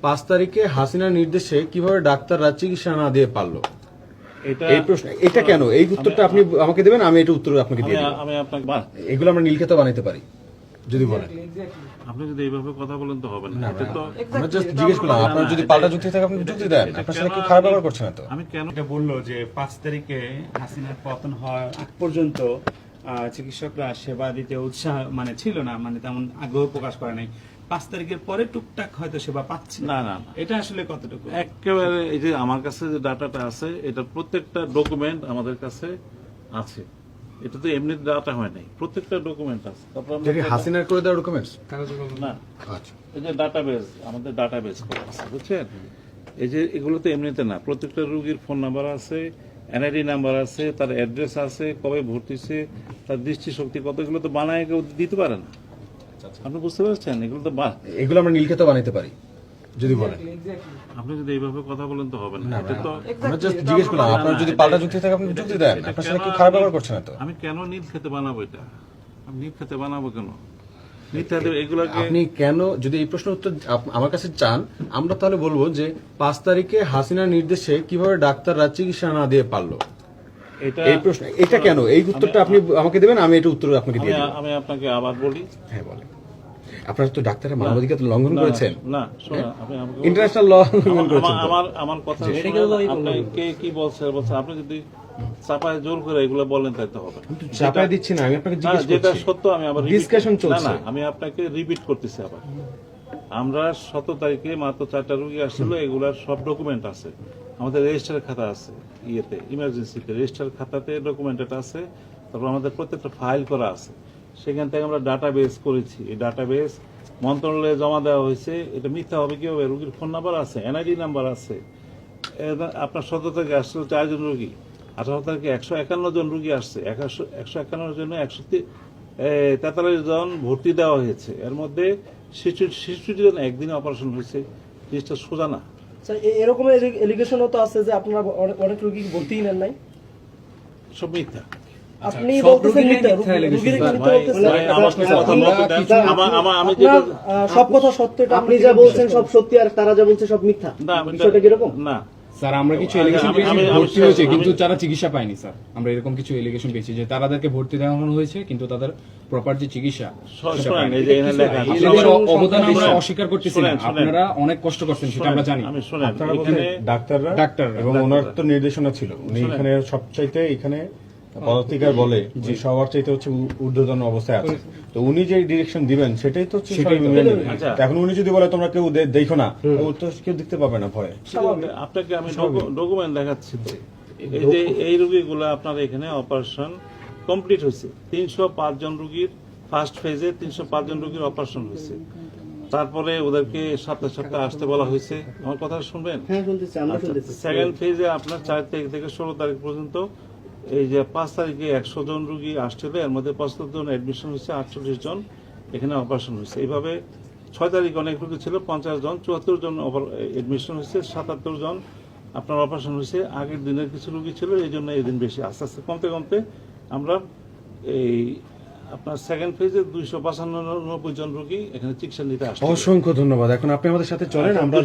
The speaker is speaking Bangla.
5 তারিখে হাসিনার নির্দেশে কিভাবে ডাক্তাররা চিকিৎসা না দিয়ে পারলো? এই প্রশ্ন এটা কেন? এই উত্তরটা আপনি আমাকে দেবেন, আমি এটা উত্তর আপনাকে দিয়ে দেব। আমি আপনাকে এগুলো আমরা নীলক্ষেত বানাইতে পারি যদি বলেন। আপনি যদি এইভাবে কথা বলেন তো হবে না। এটা তো আমরা জাস্ট জিজ্ঞেস করলাম, আপনার যদি পাল্টা যুক্তি থাকে আপনি যুক্তি দেন। আপনার সাথে কি খারাপ ব্যবহার করছেন না তো? আমি কেন এটা বললো যে 5 তারিখে হাসিনার পতন হওয়ার আগ পর্যন্ত চিকিৎসকরা সেবা দিতে উৎসাহ ছিল না, তেমন আগ্রহ প্রকাশ করে নাই। 5 তারিখের পরে টুকটাক হয়তো সেবা পাচ্ছে। না, এটা আসলে কতটুকু? একেবারে এই যে আমার কাছে যে ডাটাটা আছে, এটা প্রত্যেকটা ডকুমেন্ট আমাদের কাছে আছে। এটা তো এমনি ডাটা হয় নাই, প্রত্যেকটা ডকুমেন্ট আছে। তারপর আমরা হাসিনার করে দেওয়া ডকুমেন্টস না, আচ্ছা, এই যে ডাটাবেস, আমাদের ডাটাবেস করা আছে, বুঝছেন? এই যে এগুলো তো এমনিতে না, প্রত্যেকটা রোগীর ফোন নাম্বার আছে, এনআইডি নাম্বার আছে, তার অ্যাড্রেস আছে, কবে ভর্তিছে, তার দৃষ্টিশক্তি কত, এগুলো তো বানায় কেউ দিতে পারে না। আপনি বুঝতে পারছেন? এগুলো তো এগুলো আমরা নীলক্ষেত বানাইতে পারি যদি বলেন। আপনি যদি এইভাবে কথা বলেন তো হবে না। এটা তো আমরা জাস্ট জিজ্ঞেস করলাম, আপনার যদি পাল্টা যুক্তি থাকে আপনি যুক্তি দেন। আপনার সাথে কি খারাপ ব্যবহার করছেন না তো? আমি কেন নীল খেতে বানাবো? এটা আমি নীল খেতে বানাবো কেন? এগুলাকে আপনি কেন, যদি এই প্রশ্নের উত্তর আমার কাছে চান, আমরা তাহলে বলবো যে 5 তারিখে হাসিনার নির্দেশে কিভাবে ডাক্তাররা চিকিৎসা না দিয়ে পারলো? এই প্রশ্ন এটা কেন? এই উত্তরটা আপনি আমাকে দেবেন, আমি এটা উত্তর আপনাকে দিয়ে দেব। আমি আপনাকে আবার বলি। হ্যাঁ বলেন। আপনারা তো ডাক্তারের মানবাধিকার লঙ্ঘন করেছেন। না, শোনা, আপনি আমাকে ইন্টারন্যাশনাল ল লঙ্ঘন করেছেন। আমার কথা আপনি কে কি বলছে, আপনি যদি চাপায় জোর করে এগুলো বলেন তাই তো হবে। চাপায় দিচ্ছি না, আমি আপনাকে জিজ্ঞেস করছি। যেটা সত্য আমি আবার ডিসকাশন চলছে। না, আমি আপনাকে রিপিট করতেছি আবার। আমরা 17 তারিখে মাত্র 4টা রোগী আসছিল, এগুলার সব ডকুমেন্ট আছে আমাদের, রেজিস্টার খাতা আছে, ইমার্জেন্সিতে রেজিস্টার খাতাতে ডকুমেন্ট আছে। তারপর আমাদের প্রত্যেকটা ফাইল করা আছে, সেখান থেকে আমরা ডাটাবেস করেছি। এই ডাটাবেস মন্ত্রণালয়ে জমা দেওয়া হয়েছে। এটা মিথ্যা হবে কিভাবে? রোগীর ফোন নাম্বার আছে, এনআইডি নাম্বার আছে। আপনার 17 তারিখে আসছিল 4 জন রোগী, 18 তারিখে 151 জন রোগী আসছে, 151 জন্য 143 জন ভর্তি দেওয়া হয়েছে। এর মধ্যে 66 জন একদিনে অপারেশন হয়েছে। জিনিসটা সোজা না। এরকম এলিগেশনও তো আছে যে আপনারা অনেক রোগী ভর্তি নেন নাই, সব মিথ্যা। আপনি বলতেছেন মিথ্যা, রোগীর মিথ্যা সব কথা সত্য, আপনি যা বলছেন সব সত্যি আর তারা যা বলছে সব মিথ্যা। বিষয়টা কিরকম? না স্যার, আমরা কিছু এলিগেশন পেয়েছি ভর্তি হয়েছে কিন্তু তারা চিকিৎসা পায়নি। স্যার, আমরা এরকম কিছু এলিগেশন পেয়েছি যে তাদেরকে ভর্তি দেওয়ানো হয়েছে কিন্তু তাদের প্রপার যে চিকিৎসা অবদান আমরা অস্বীকার করতেছি না। আপনারা অনেক কষ্ট করছেন, সেটা আমরা জানি। আমি শুনেন, ডাক্তার এবং ওনার তো নির্দেশনা ছিল, উনি এখানে সবচাইতে এখানে পদাধিকার বলে যে সবার চাইতে হচ্ছে ঊর্ধ্বতন অবস্থায় আছে। তো উনি যে ডিরেকশন দিবেন সেটাই তো সবাই মেনে নেবে। এখন উনি যদি বলে তোমরা কেউ দেখো না, ও তো কেউ দেখতে পাবে না ভয়ে। আপনাকে আমি ডকুমেন্ট দেখাচ্ছি তো। এই যে এই রোগীগুলো আপনার এখানে অপারেশন কমপ্লিট হয়েছে। 305 জন রোগীর ফার্স্ট ফেজে 305 জন রোগীর অপারেশন হয়েছে। তারপরে ওদেরকে সপ্তাহে সপ্তাহে আসতে বলা হয়েছে। আমার কথা শুনবেন? সেকেন্ড ফেজে আপনার 4 তারিখ থেকে 16 তারিখ পর্যন্ত এই যে 5 তারিখে 100 জন রোগী আসছিল, এর মধ্যে 75 জন অ্যাডমিশন হয়েছে, 48 জন এখানে অপারেশন হয়েছে। এইভাবে 6 তারিখ অনেক রোগী ছিল, 50 জন, 74 জন অ্যাডমিশন হয়েছে, 77 জন আপনার অপারেশন হয়েছে। আগের দিনের কিছু রোগী ছিল, এই জন্য এই দিন বেশি। আস্তে আস্তে কমতে কমতে আমরা এই আপনার সেকেন্ড ফেজে 295 জন রোগী এখানে চিকিৎসা নিতে আসছে। অসংখ্য ধন্যবাদ। এখন আপনি আমাদের সাথে চলেন, আমরা